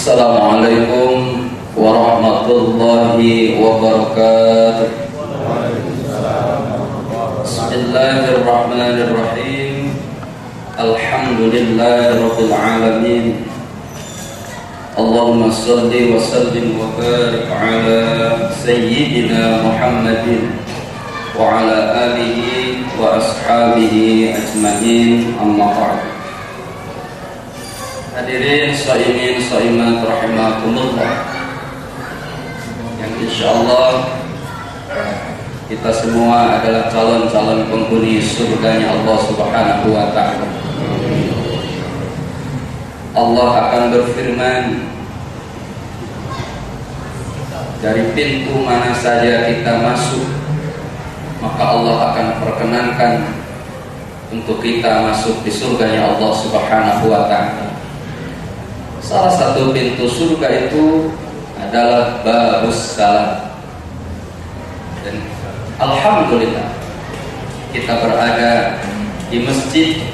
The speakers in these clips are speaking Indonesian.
Assalamualaikum warahmatullahi wabarakatuh. Bismillahirrahmanirrahim. Alhamdulillahirabbil alamin. Allahumma shalli wa sallim wa barik ala sayyidina Muhammadin wa ala alihi wa ashabihi ajma'in, amma ba'd. Hadirin shaimin shaimat rahimakumullah, yang insyaallah kita semua adalah calon-calon penghuni surganya Allah Subhanahu wa ta'ala. Allah akan berfirman, dari pintu mana saja kita masuk, maka Allah akan perkenankan untuk kita masuk di surganya Allah Subhanahu wa ta'ala. Salah satu pintu surga itu adalah babus salam. Dan alhamdulillah kita berada di masjid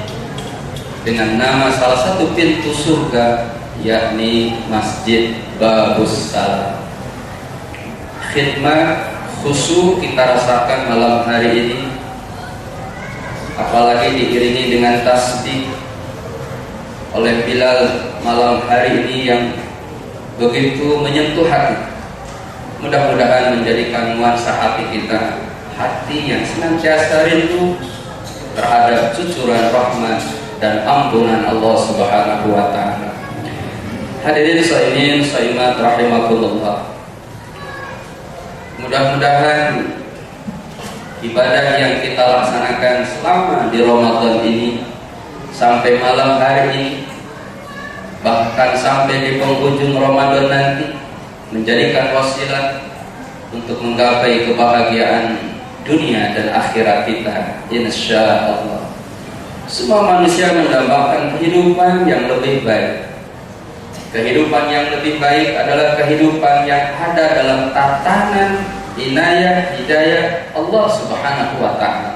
dengan nama salah satu pintu surga, yakni Masjid Babus Salam. Khidmat khusyuk kita rasakan malam hari ini, apalagi diiringi dengan tasbih oleh Bilal malam hari ini yang begitu menyentuh hati. Mudah-mudahan menjadikan nuansa hati kita hati yang senantiasa rindu terhadap cucuran rahmat dan ampunan Allah Subhanahu wa ta'ala. Hadirin shaimin shaimat rahimakumullah, mudah-mudahan ibadah yang kita laksanakan selama di Ramadan ini sampai malam hari ini, bahkan sampai di penghujung Ramadan nanti, menjadikan wasilah untuk menggapai kebahagiaan dunia dan akhirat kita, insyaallah. Semua manusia mendambakan kehidupan yang lebih baik. Kehidupan yang lebih baik adalah kehidupan yang ada dalam tatanan inayah hidayah Allah Subhanahu wa ta'ala.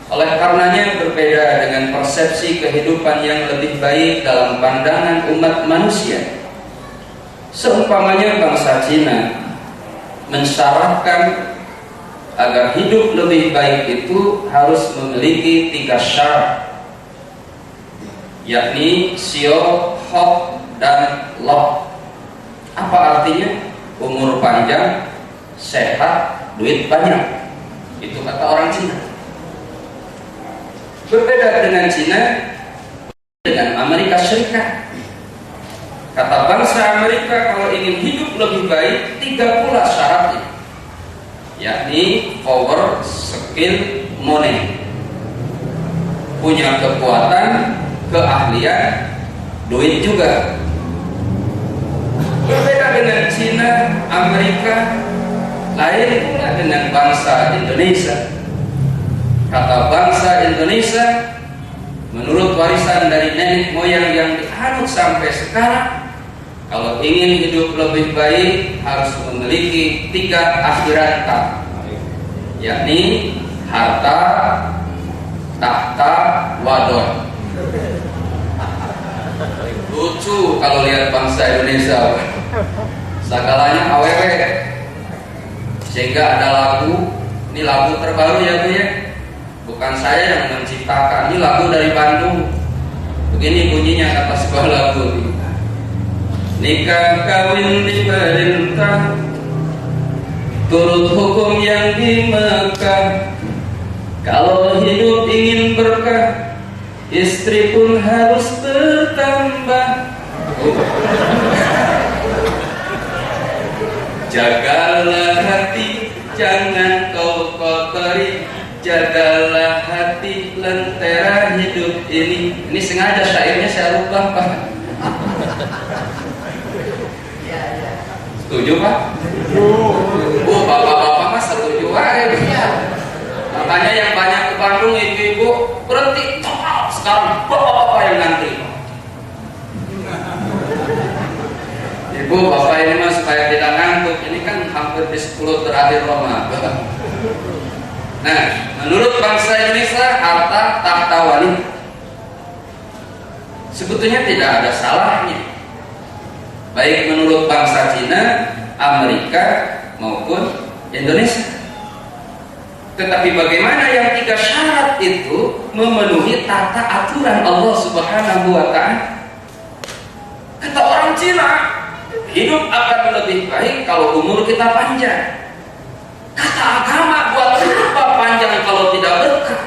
Oleh karenanya berbeda dengan persepsi kehidupan yang lebih baik dalam pandangan umat manusia. Seumpamanya bangsa Cina mensyaratkan agar hidup lebih baik itu harus memiliki 3 syarat, yakni sio, hok, dan lok. Apa artinya? Umur panjang, sehat, duit banyak. Itu kata orang Cina. Berbeda dengan Cina dengan Amerika Serikat. Kata bangsa Amerika, kalau ingin hidup lebih baik 3 pula syaratnya, yakni power, skill, money. Punya kekuatan, keahlian, duit juga. Berbeda dengan Cina, Amerika, lain pula dengan bangsa Indonesia. Kata bangsa Indonesia, menurut warisan dari nenek moyang yang dianut sampai sekarang, kalau ingin hidup lebih baik harus memiliki 3 akhirat, yakni harta, tahta, wadon. Lucu kalau lihat bangsa Indonesia, segalanya awewe. Sehingga ada lagu, ini lagu terbaru ya Bu ya, bukan saya yang menciptakan, ini lagu dari Bandung. Begini bunyinya kata sebuah lagu ini. Nikah kawin di perintah, turut hukum yang di Mekah. Kalau hidup ingin berkah, istri pun harus bertambah. Jagalah hati, jangan kau kotori. Jagalah hati, lentera hidup ini. Ini sengaja syairnya saya rubah, Pak. Setuju, Pak? Bapak-bapak mah setuju aja. Makanya yang banyak ke Bandung ibu-ibu berhenti. Sekarang bapak-bapak yang ngantri. Ibu, bapak ini mah supaya tidak ngantuk. Ini kan hampir di 10 terakhir Ramadan. Nah, menurut bangsa Indonesia, harta tahta wanita sebetulnya tidak ada salahnya. baik menurut bangsa Cina, Amerika maupun Indonesia. Tetapi bagaimana yang 3 syarat itu memenuhi tata aturan Allah Subhanahu wa Ta'ala? Kata orang Cina, hidup akan lebih baik kalau umur kita panjang. Kata agama, buat apa panjang kalau tidak berkah?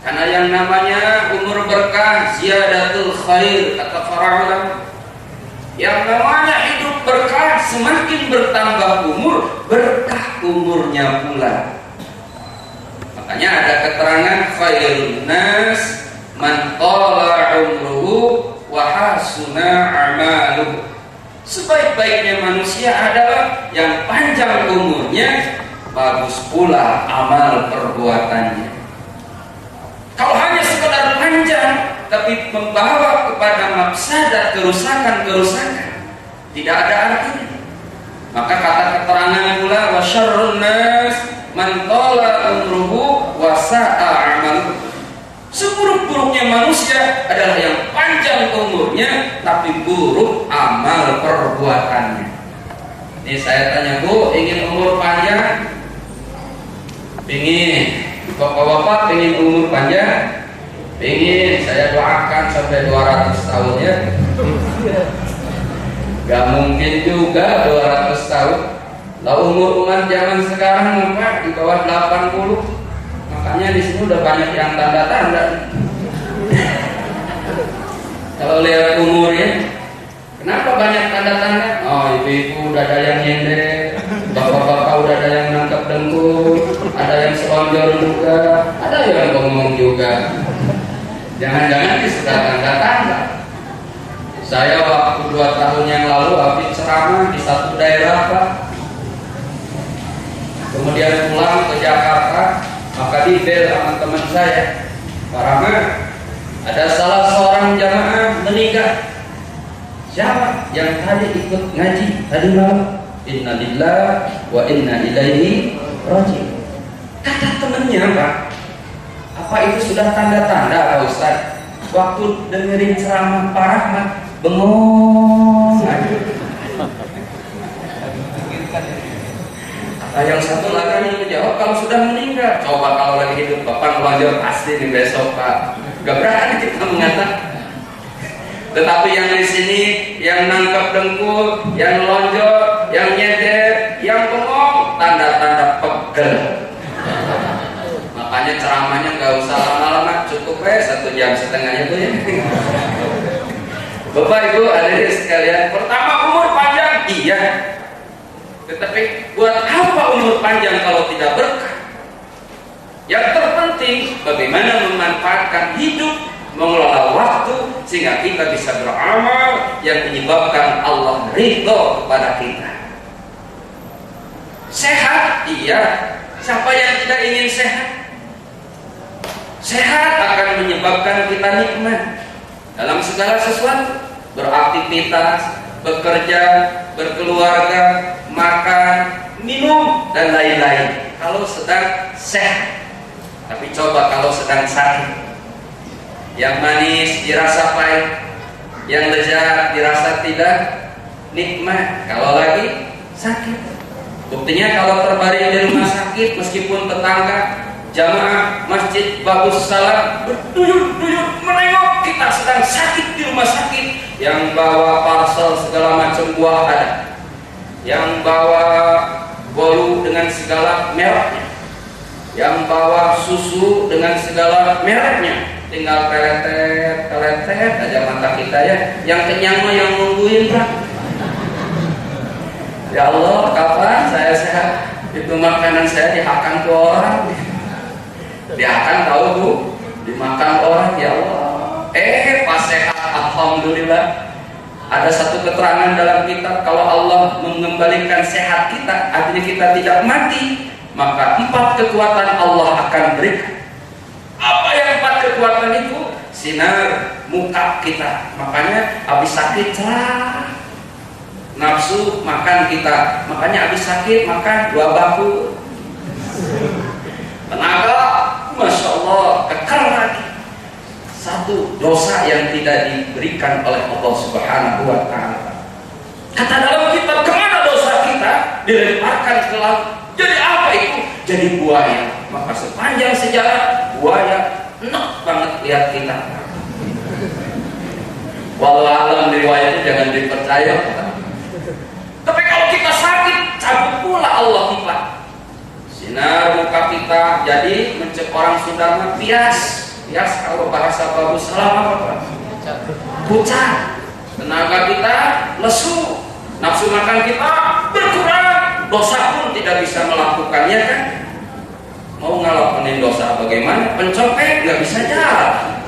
Karena yang namanya umur berkah ziyadatul khair, kata para ulama. Yang namanya hidup berkah, semakin bertambah umur, berkah umurnya pula. Makanya ada keterangan khairun nas man qala umruhu wa hasuna amaluhu. Sebaik-baiknya manusia adalah yang panjang umurnya, bagus pula amal perbuatannya. Kalau hanya sekedar panjang tapi membawa kepada mafsadat, kerusakan-kerusakan, tidak ada artinya. Maka kata keterangan pula wa syarrun nas man tala umruhu wa sa'a amaluhu. Seburuk-buruknya manusia adalah yang panjang umurnya tapi buruk amal perbuatannya. Ini saya tanya, Bu, ingin umur panjang? Ingin. Bapak-bapak ingin umur panjang? Ingin. Saya doakan sampai 200 tahun ya. Gak mungkin juga 200 tahun. Lah umur umat zaman sekarang Pak di bawah 80. Makanya di sini udah banyak yang tanda-tanda. Kalau lihat umurnya, kenapa banyak tanda-tanda? Oh, ibu-ibu udah ada yang nyender, bapak-bapak udah ada yang nangkap dengkul, ada yang selonjor juga, ada yang bengong juga. Jangan-jangan ini sudah tanda-tanda. Saya waktu 2 tahun yang lalu habis ceramah di satu daerah Pak. Kemudian pulang ke Jakarta, maka dibel sama teman saya, Pak Rama, ada salah seorang jamaah meninggal. Siapa? Yang tadi ikut ngaji tadi malam. Innalillahi wa inna ilaihi raji'un. Kata temannya, Pak, apa itu sudah tanda-tanda Pak Ustaz? Waktu dengerin ceramah Pak Rahmat bengong aja. Yang satu lagi menjawab, kalau sudah meninggal, coba kalau lagi hidup Bapak ngelonjor pasti nih besok Pak. Gak berani kita mengatakan. Tetapi yang di sini, yang nangkap dengkul, yang lonjor, yang nyeder, yang bengong, tanda-tanda pegel. Makanya ceramahnya nggak usah lama-lama, cukup 1,5 jam itu ya. Bapak Ibu hadirin sekalian, pertama umur panjang, iya. Tetapi buat apa umur panjang kalau tidak berkah? Yang terpenting bagaimana memanfaatkan hidup, mengelola waktu sehingga kita bisa beramal yang menyebabkan Allah ridho kepada kita. Sehat, iya. Siapa yang tidak ingin sehat? Sehat akan menyebabkan kita nikmat dalam segala sesuatu, beraktivitas, bekerja, berkeluarga, makan, minum, dan lain-lain. Kalau sedang sehat. Tapi coba kalau sedang sakit, yang manis dirasa pahit, yang lezat dirasa tidak nikmat. Kalau lagi sakit, buktinya kalau terbaring di rumah sakit, meskipun tetangga, jamaah masjid bagus salam, berduyur-duyur menengok kita sedang sakit di rumah sakit, yang bawa parcel segala macam buah ada, yang bawa bolu dengan segala mereknya, yang bawa susu dengan segala mereknya, tinggal peletet aja mata kita ya. Yang kenyang mah yang nungguin Pak. Ya Allah, kapan saya sehat? Itu makanan saya dihakan ke orang. Dihakan tahu Bu, dimakan orang, ya Allah. Pas sehat, alhamdulillah. Ada satu keterangan dalam kitab, kalau Allah mengembalikan sehat kita, artinya kita tidak mati, maka 4 kekuatan Allah akan berikan. Apa yang 4 kekuatan itu? Sinar muka kita. Makanya habis sakit cerah, nafsu makan kita. Makanya habis sakit makan 2 bakul. Tenaga, masya Allah, kekal lagi. Satu dosa yang tidak diberikan oleh Allah Subhanahu wa Ta'ala. Kata dalam kitab, kemana dosa kita? Dilemparkan ke laut. Jadi apa itu? Jadi buaya. Maka sepanjang sejarah buaya enak banget lihat kita. Walau alam riwayat itu jangan dipercaya. Tapi kalau kita sakit, cabut pula Allah kita. Sinar muka kita jadi mencek orang Sunda pias. Pias kalau bahasa bagus salam apa? Pucat. Tenaga kita lesu. Nafsu makan kita berkurang. Dosa pun tidak bisa melakukannya kan? Mau ngelakuin dosa bagaimana? Pencopet nggak bisa jalan.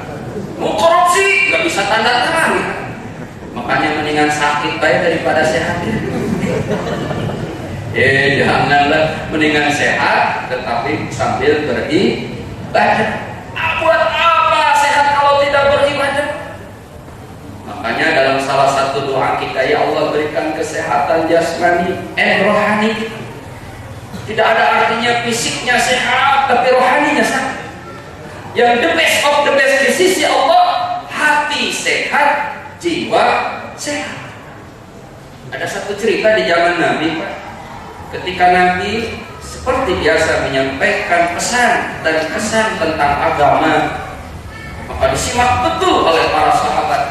Mau korupsi nggak bisa tanda tangan. Makanya mendingan sakit baik daripada sehat. Janganlah, mendingan sehat tetapi sambil beribadah. Buat apa sehat kalau tidak beribadah? Makanya dalam salah satu doa kita, ya Allah berikan kesehatan jasmani rohani kita. Tidak ada artinya fisiknya sehat tapi rohaninya sakit. Yang the best of the best di sisi Allah, hati sehat, jiwa sehat. Ada satu cerita di zaman Nabi, Pak. Ketika Nabi seperti biasa menyampaikan pesan dan kesan tentang agama, maka disimak betul oleh para sahabat.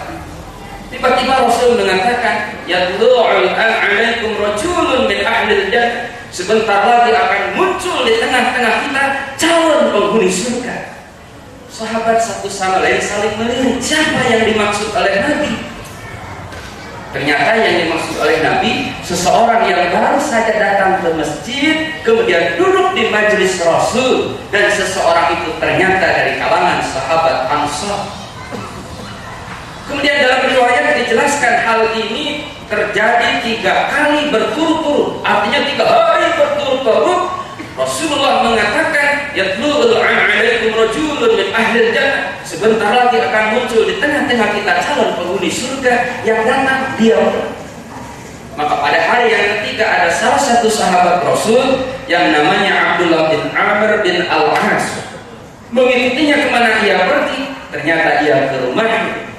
Tiba-tiba Rasul mengatakan, yadlu'ul alaikum rajulun min ahlil jannah. Sebentar lagi akan muncul di tengah-tengah kita calon penghuni surga. Sahabat satu sama lain saling melirik, siapa yang dimaksud oleh Nabi? Ternyata yang dimaksud oleh Nabi, seseorang yang baru saja datang ke masjid, kemudian duduk di majelis Rasul, dan seseorang itu ternyata dari kalangan sahabat Ansar. Kemudian dalam riwayat dijelaskan hal ini terjadi 3 kali berturut-turut, artinya 3 hari berturut-turut. Rasulullah mengatakan, yatlu'ul alaikum rajulun min ahlil jannah. Sebentar lagi akan muncul di tengah-tengah kita calon penghuni surga yang datang diam. Maka pada hari yang ketiga ada salah satu sahabat Rasul yang namanya Abdullah bin Amr bin Al-As. Mengikutinya kemana ia pergi, ternyata ia ke rumahnya.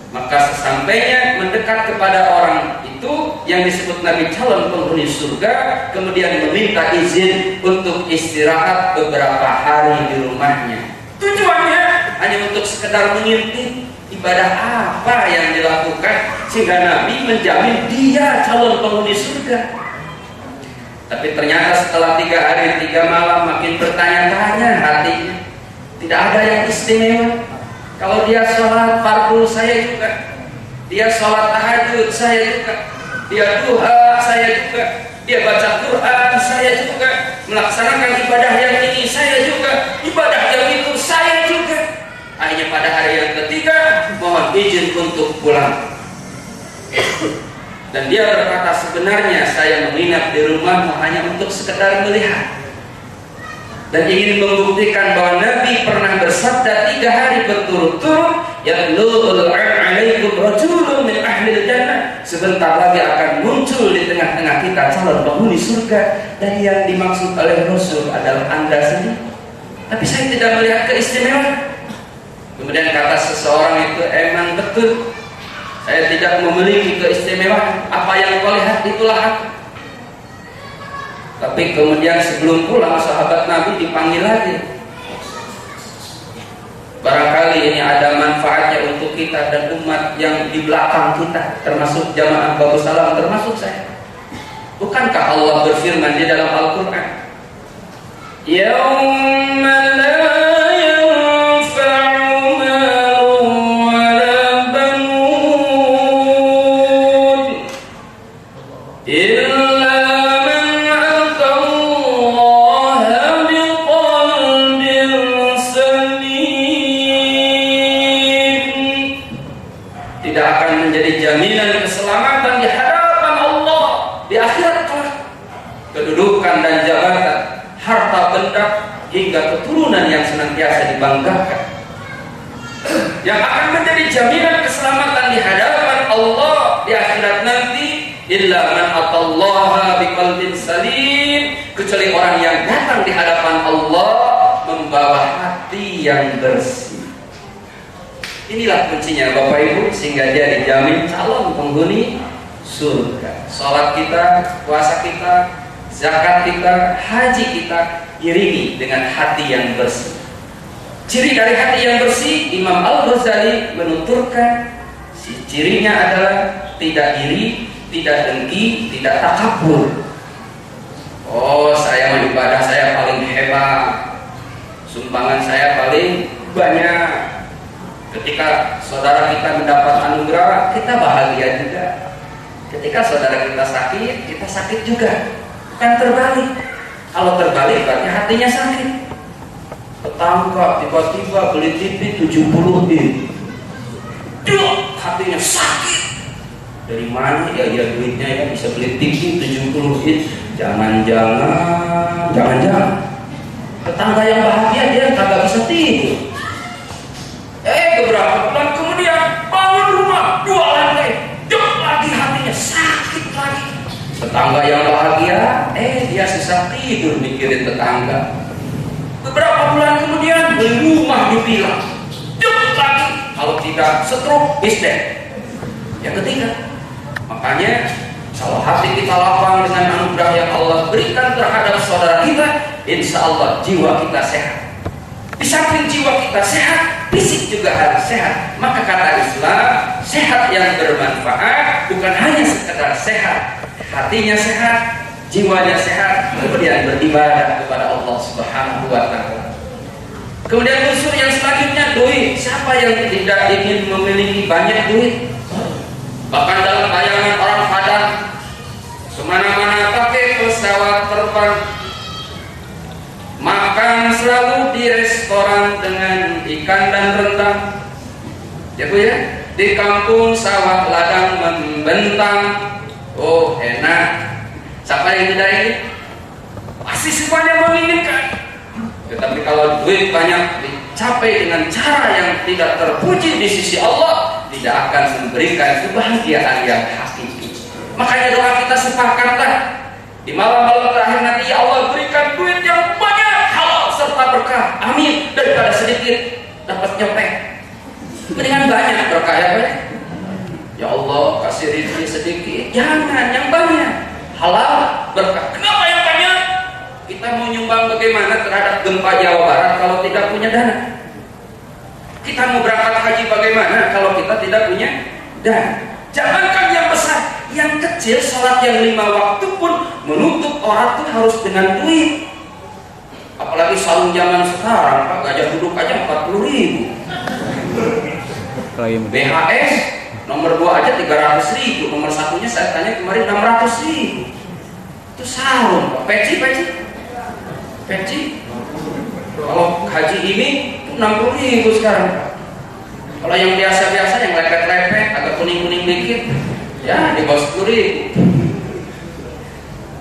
Maka sesampainya mendekat kepada orang itu yang disebut Nabi calon penghuni surga, kemudian meminta izin untuk istirahat beberapa hari di rumahnya. Tujuannya hanya untuk sekedar mengintip ibadah apa yang dilakukan sehingga Nabi menjamin dia calon penghuni surga. Tapi ternyata setelah 3 hari 3 malam makin bertanya-tanya hatinya. Tidak ada yang istimewa. Kalau dia sholat fardu saya juga, dia sholat tahajud saya juga, dia duha saya juga, dia baca Quran saya juga, melaksanakan ibadah yang ini saya juga, ibadah yang itu saya juga. Akhirnya pada hari yang ketiga mohon izin untuk pulang. Dan dia berkata, sebenarnya saya menginap di rumahmu hanya untuk sekedar melihat dan ingin membuktikan bahwa Nabi pernah bersabda 3 hari berturut-turut, yatlu'ul alaikum rajulun min ahlil jannah. Sebentar lagi akan muncul di tengah-tengah kita calon penghuni surga, dan yang dimaksud oleh Rasul adalah Anda sendiri. Tapi saya tidak melihat keistimewaan. Kemudian kata seseorang itu, emang betul saya tidak memiliki keistimewaan. Apa yang kau lihat itulah aku. Tapi kemudian sebelum pulang sahabat Nabi dipanggil lagi. Barangkali ini ada manfaatnya untuk kita dan umat yang di belakang kita, termasuk jamaah Babu Salam, termasuk saya. Bukankah Allah berfirman di dalam Al-Quran, Yaumma la yanfa'u malun wala banun illa jaminan keselamatan di hadapan Allah di akhirat kelak. Kedudukan dan jabatan, harta benda, hingga keturunan yang senantiasa dibanggakan, yang akan menjadi jaminan keselamatan di hadapan Allah di akhirat nanti, illa man atallaha biqalbin salim, kecuali orang yang datang di hadapan Allah membawa hati yang bersih. Inilah kuncinya Bapak Ibu, sehingga dia dijamin calon penghuni surga. sholat kita, puasa kita, zakat kita, haji kita iringi dengan hati yang bersih. Ciri dari hati yang bersih, Imam Al-Ghazali menuturkan cirinya adalah tidak iri, tidak dengki, tidak takabur. Oh, saya mau ibadah, saya paling hebat, sumbangan saya paling banyak. Ketika saudara kita mendapat anugerah, kita bahagia juga. Ketika saudara kita sakit, kita sakit juga. Bukan terbalik. Kalau terbalik berarti hatinya sakit. Tetangga tiba-tiba beli TV 70 inch, hatinya sakit. Dari mana ya duitnya ya bisa beli TV 70 inch? Jangan-jangan tetangga yang bahagia dia kagak bisa tidur. Beberapa bulan kemudian bangun rumah 2 lantai, lagi hatinya sakit lagi. Tetangga yang bahagia, dia susah tidur mikirin tetangga. Beberapa bulan kemudian beli rumah di villa, lagi. Kalau tidak stroke, is dead. Yang ketiga, makanya kalau hati kita lapang dengan anugerah yang Allah berikan terhadap saudara kita, insya Allah jiwa kita sehat. Di samping jiwa kita sehat, fisik juga harus sehat. Maka kata Islam, sehat yang bermanfaat bukan hanya sekedar sehat, hatinya sehat, jiwanya sehat, kemudian beribadah kepada Allah Subhanahu wa Ta'ala. Kemudian unsur yang selanjutnya duit. Siapa yang tidak ingin memiliki banyak duit? Bahkan dalam bayangan orang Padang, kemana-mana pakai pesawat terbang, makan selalu di restoran dengan ikan dan rendang, ya Bu ya. Di kampung sawah ladang membentang, oh enak. Siapa yang tidak ingin? Pasti semuanya menginginkan. Tetapi kalau duit banyak dicapai dengan cara yang tidak terpuji di sisi Allah, tidak akan memberikan kebahagiaan yang hakiki. Makanya doa kita sepakatlah di malam-malam terakhir nanti, ya Allah berikan duit yang banyak, halal serta berkah, amin. Daripada sedikit dapat nyepek, mendingan banyak berkah ya banyak. Ya Allah kasih rezeki sedikit, jangan yang banyak, halal berkah. Kenapa yang banyak? Kita mau nyumbang bagaimana terhadap gempa Jawa Barat kalau tidak punya dana? Kita mau berangkat haji bagaimana kalau kita tidak punya dana? Jangankan yang besar, yang kecil, sholat yang 5 waktu pun menuntut orang itu harus dengan duit. Apalagi sarung zaman sekarang, Pak, gajah duduk aja 40.000. BHS nomor 2 aja 300.000, nomor 1-nya saya tanya kemarin 600.000. Itu sarung, Pak. Peci. Kalau haji ini 60.000 sekarang. Kalau yang biasa-biasa, yang lepet-lepet, agak kuning-kuning dikit, ya di bawah 10.000.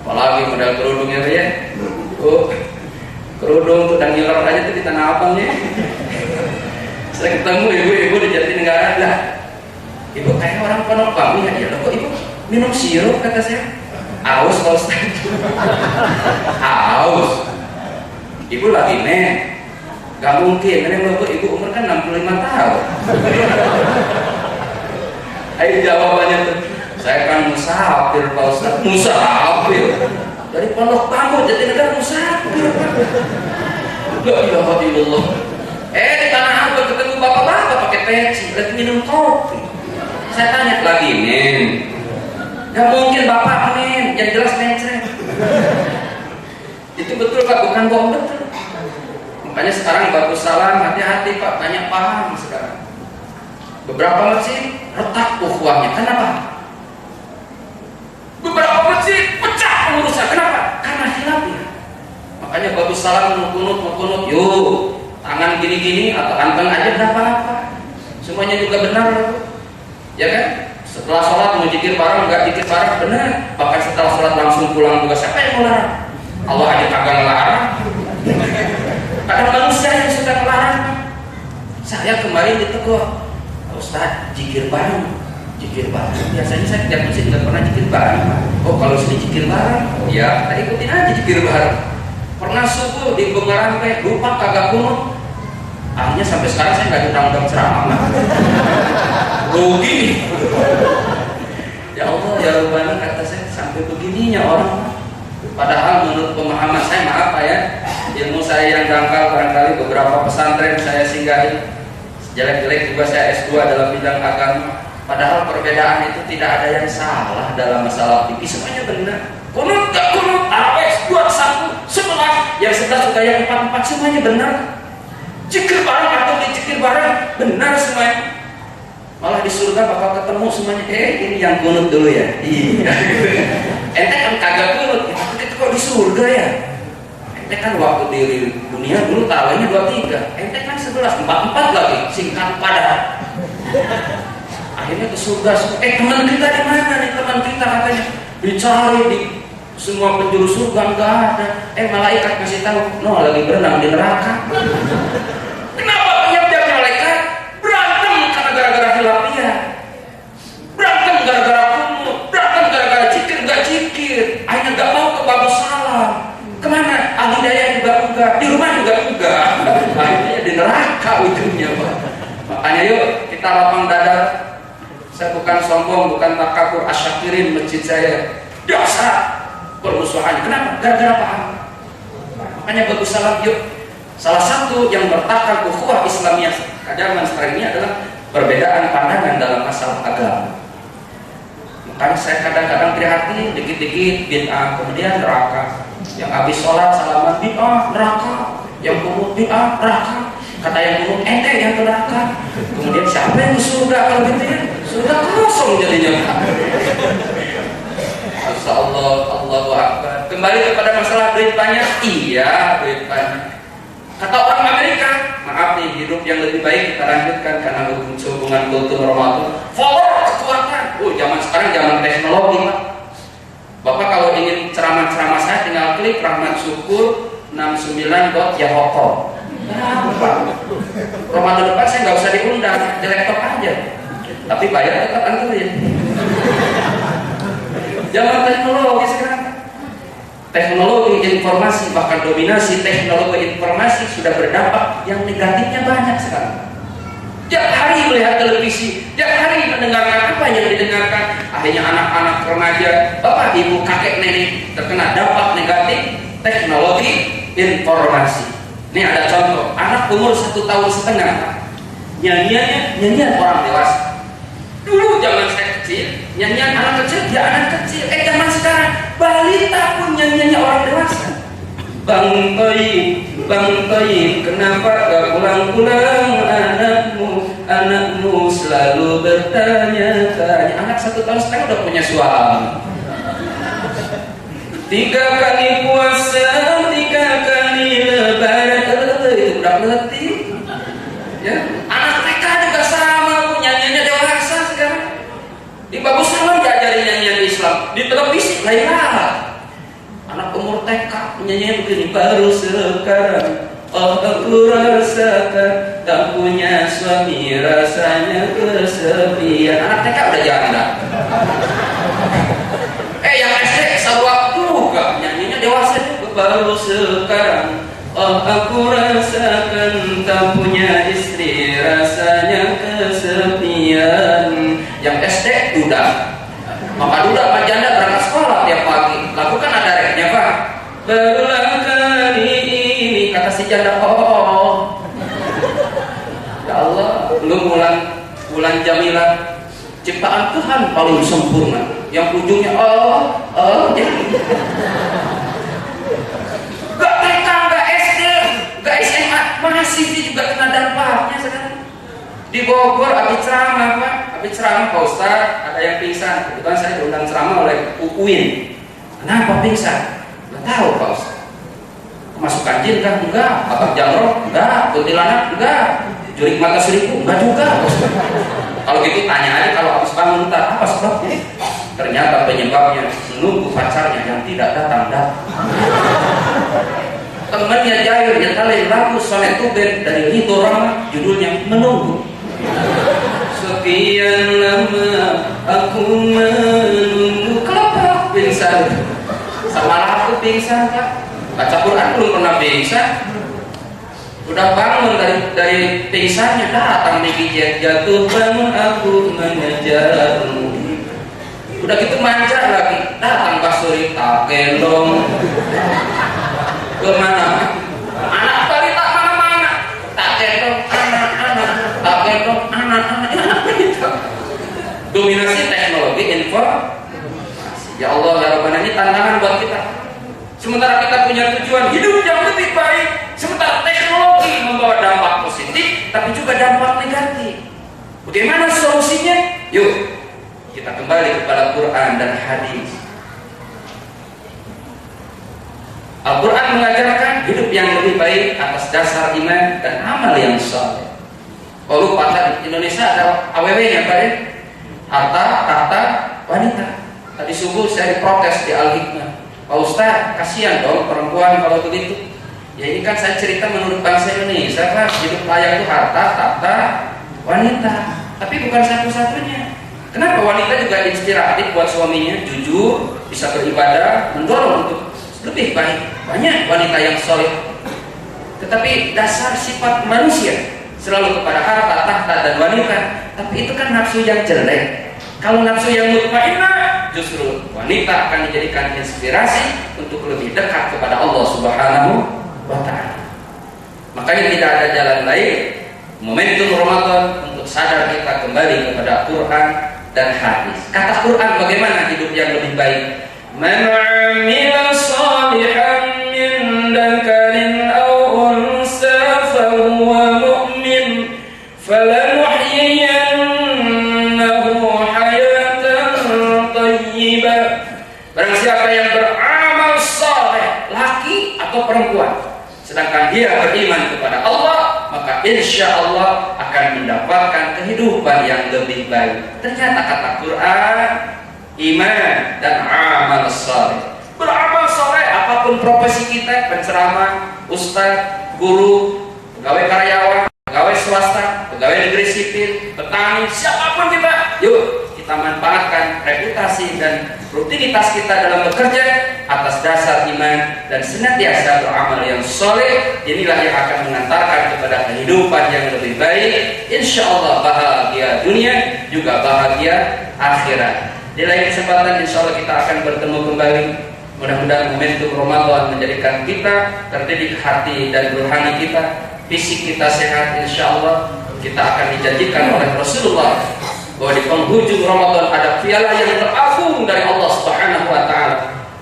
Apalagi model kerudungnya ya. Kerudung tuh dan ngiler aja tuh di Tanah Abang ya. Saya ketemu ibu-ibu di Jatinegara lah. Ibu kayak orang Pondok Bambu ya. Ya kok ibu minum sirup, kata saya. Aus Pak Ustaz. Aus. Ibu lagi gak mungkin, karena ibu umur kan 65 tahun. Ayo jawabannya tuh, saya kan musafir Pak Ustaz. Musafir dari Pondok Bambu Jatinegara, musafir. La ilaha illallah. Di Tanah Abang ketemu bapak-bapak pakai peci, lagi minum kopi. Saya tanya lagi, gak mungkin bapak yang jelas mencret. Itu betul Pak, bukan bohong, betul. Makanya sekarang bagus salam, hati-hati Pak, banyak paham sekarang. Beberapa masjid retak ukhuwahnya, kenapa? Beberapa masjid pecah pengurusnya, kenapa? Karena khilafnya. Makanya bagus salam, mau kunut, yuk tangan gini-gini atau anteng aja berapa apa. Semuanya juga benar ya kan? Setelah sholat mau zikir bareng, nggak zikir bareng, benar. Bahkan setelah sholat langsung pulang juga, siapa yang melarang? Allah aja kagak ngelarang. Kadang manusia yang suka ngelarang. Saya kemarin ditegur, Ustaz, zikir bareng. Biasanya saya tidak mesti nggak pernah zikir bareng. Oh kalau sini zikir bareng, ya kita ikutin aja zikir bareng. Pernah subuh di Bungarampe, lupa kagak kunut. Akhirnya sampai sekarang saya nggak diundang ceramah. Rugi. Ya Allah, ya Rabbana, kata saya sampai begininya orang. Padahal menurut pemahaman saya, maaf Pak ya, ilmu saya yang dangkal, barangkali beberapa pesantren saya singgahi, jelek-jelek juga saya S2 dalam bidang agama. Padahal perbedaan itu tidak ada yang salah dalam masalah fikih, semuanya benar. Kunut gak kunut, awes 2 1 11, yang 11 juga yang 4 4, semuanya benar. Cikir bareng atau dicikir bareng, benar semuanya. Malah di surga bakal ketemu semuanya. Ini yang kunut dulu ya. Iya. Ente kan kagak kunut, itu kok di surga ya? Ente kan waktu di dunia dulu tarawihnya 23, ente kan 11, 44 lagi, singkat padat. Akhirnya ke surga. Teman kita di mana nih? Teman kita katanya dicari di semua penjuru surga, nggak ada. Malaikat kasih tahu, no lagi berenang di neraka. Kenapa penyebab malaikat? Berantem karena gara-gara hilafiyah, berantem gara-gara kumut, berantem gara-gara cikir nggak cikir. Akhirnya nggak mau ke babu salam. Kemana? Al-Hidayah juga enggak, di rumah juga enggak. Akhirnya di neraka ujungnya Pak. Makanya yuk kita lapang dada. Saya bukan sombong, bukan takabur, asyakirin masjid saya dasar permusuhan. Kenapa? Gara-gara paham. Makanya bagus salam yuk. Salah satu yang bertakar ukhuwah Islamiyah zaman sekarang ini adalah perbedaan pandangan dalam masalah agama. Makanya saya kadang-kadang prihatin, dikit-dikit bid'ah, kemudian neraka. Yang habis sholat salaman bid'ah, neraka. Yang kumut bid'ah, neraka. Kata yang kumut, ente yang ke neraka. Kemudian siapa yang ke surga kalau gitu ya? Surga kosong jadinya. Masya Allah, Allahu Akbar. Kembali kepada masalah duit banyak. Iya, duit banyak. Kata orang Amerika, maaf nih, hidup yang lebih baik kita lanjutkan karena hubungan kultur Ramadan. Power kekuatan. Zaman sekarang zaman teknologi Pak. Bapak kalau ingin ceramah-ceramah saya tinggal klik Rahmat Syukur 69.yahoo. Ramadan depan saya nggak usah diundang, di laptop aja. Tapi bayar tetap Android. Zaman teknologi sekarang. Teknologi informasi, bahkan dominasi teknologi informasi sudah berdampak yang negatifnya banyak sekarang. Tiap hari melihat televisi, tiap hari mendengarkan apa yang didengarkan. Akhirnya anak-anak remaja, bapak, ibu, kakek, nenek terkena dampak negatif teknologi informasi. Ini ada contoh, anak umur 1,5 tahun, nyanyian orang dewasa. Dulu zaman saya kecil, nyanyian anak kecil, ya anak kecil. Zaman sekarang, balita pun nyanyiannya orang dewasa. Bang Toyib, kenapa gak pulang-pulang anakmu selalu bertanya-tanya. Anak 1,5 tahun udah punya suami. 3 kali puasa, 3 kali lebaran, itu udah letih. Ya, anak TK juga sama, nyanyiannya dewasa sekarang. Di bagus salam diajarin nyanyian Islam, di televisi lain lah. Anak umur TK nyanyiannya begini, baru sekarang aku rasakan tak punya suami rasanya kesepian. Anak TK udah janda. Yang SD sawak juga nyanyinya dewasa juga, baru sekarang aku rasakan tak punya istri rasanya kesepian. Yang SD udah, maka duda sama janda berangkat sekolah tiap pagi. Lagu kan ada refnya Pak. Berulang kali ini kata si janda, ya Allah, belum bulan Jamilah, ciptaan Tuhan paling sempurna. Yang ujungnya gak TK, gak SD, gak SMA, masih juga kena dampaknya sekarang. Di Bogor habis ceramah Pak, Pak Ustaz, ada yang pingsan. Kebetulan saya diundang ceramah oleh UIN. Kenapa pingsan? Gak tahu Pak Ustaz. Kemasukan jin kan? Enggak. Batak jamroh? Enggak. Kuntilanak? Enggak. Jurik mata 1000? Enggak juga Pak Ustaz. Kalau gitu tanya aja kalau habis bangun ntar, apa sebabnya? Ternyata penyebabnya menunggu pacarnya yang tidak datang. Temannya Jair nyetelin lagu Sonet Tuben dari Ridho Rama, judulnya Menunggu. Sekian lama aku menunggu. Kelapa pingsan. Sama aku pingsan Pak. Baca Quran belum pernah pingsan. Udah bangun dari pingsannya, datang digigit, jatuh bangun aku mengejarmu. Udah gitu manja lagi, datang Pak Suri, tak gendong kemana? Anak balita mana-mana, tak gendong anak-anak, tak gendong anak-anak. Dominasi teknologi informasi. Ya Allah ya Rabbana, ini tantangan buat kita. Sementara kita punya tujuan hidup yang lebih baik, sementara teknologi membawa dampak positif tapi juga dampak negatif. Bagaimana solusinya? Yuk kita kembali kepada Quran dan hadis. Al-Quran mengajarkan hidup yang lebih baik atas dasar iman dan amal yang saleh. Kalau lupa, di Indonesia ada AWW-nya Pak ya, harta, tahta, wanita. Tadi subuh saya protes di Al-Hikmah, Pak Ustaz, kasihan dong perempuan kalau begitu. Ya ini kan saya cerita menurut bangsa Indonesia, Pak. Hidup layak itu harta, tahta, wanita. Tapi bukan satu-satunya. Kenapa wanita juga inspiratif buat suaminya, jujur, bisa beribadah, mendorong untuk lebih baik. Banyak wanita yang soleh. Tetapi dasar sifat manusia selalu kepada harta, tahta, dan wanita. Tapi itu kan nafsu yang jelek. Kalau nafsu yang mutmainnah, justru wanita akan dijadikan inspirasi untuk lebih dekat kepada Allah Subhanahu wa Ta'ala. Makanya tidak ada jalan lain momentum Ramadan untuk sadar kita kembali kepada Quran dan hadis. Kata Quran bagaimana hidup yang lebih baik? Man 'amila shalihan min dzakarin aw unsa fa huwa mu'min falanuhyiyannahu hayatan thayyibah. Barang siapa yang beramal saleh, laki atau perempuan, sedangkan dia beriman kepada Allah, maka insya Allah akan mendapatkan kehidupan yang lebih baik. Ternyata kata Quran, iman dan amal saleh. Beramal saleh, apapun profesi kita, penceramah, ustaz, guru, pegawai karyawan, pegawai swasta, pegawai negeri sipil, petani, siapapun kita, yuk kita manfaatkan reputasi dan rutinitas kita dalam bekerja atas dasar iman dan senantiasa beramal yang soleh. Inilah yang akan mengantarkan kepada kehidupan yang lebih baik, insya Allah bahagia dunia juga bahagia akhirat. Di lain kesempatan insya Allah kita akan bertemu kembali. Mudah-mudahan momentum Ramadan menjadikan kita terdidik hati dan rohani kita, fisik kita sehat. Insya Allah kita akan dijanjikan oleh Rasulullah bahwa di penghujung Ramadan ada piala yang teragung dari Allah Subhanahu wa Ta'ala.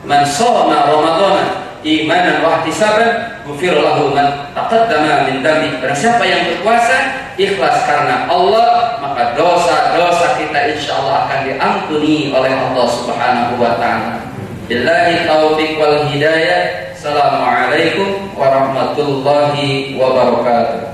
Man shoma Ramadana imanan wa ihtisaban ghufira lahu ma taqaddama min dhanbi. Barang siapa yang berpuasa ikhlas karena Allah, maka dosa-dosa kita insyaallah akan diampuni oleh Allah Subhanahu wa Ta'ala. Billahi taufiq wal hidayah. Assalamualaikum warahmatullahi wabarakatuh.